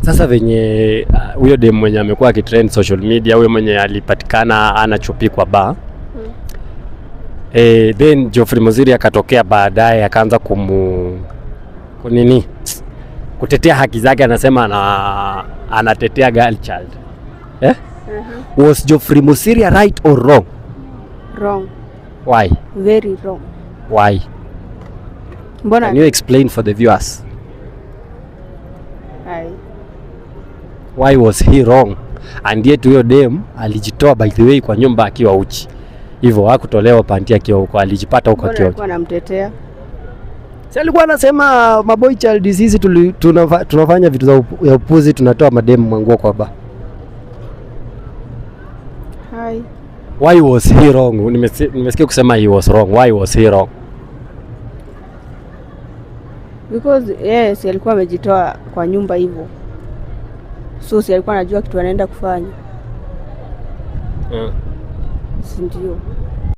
Sasa venye huyo dem mwenye amekuwa akitrend social media, huyo mwenye alipatikana anachupi kwa bar. Then Geoffrey Muziri akatokea baadaye akaanza kutetea haki zake, anasema anatetea girl child. Was Geoffrey Muziri right or wrong? Wrong. Why? Very wrong. Why? Mbona? Can you explain for the viewers? Why was he wrong? And yet huyo dem alijitoa by the way kwa nyumba akiwa uchi. Hivyo hakutolewa panti akiwa huko, alijipata huko akiwa. Alikuwa anamtetea. Si alikuwa anasema maboy child disease, tunafanya vitu za upuzi, tunatoa madem manguo kwa ba. Why was he wrong? Nimesikia kusema he was wrong. Why was he wrong? Because yes, alikuwa amejitoa kwa nyumba hivyo. So si alikuwa anajua kitu anaenda kufanya. Si ndio?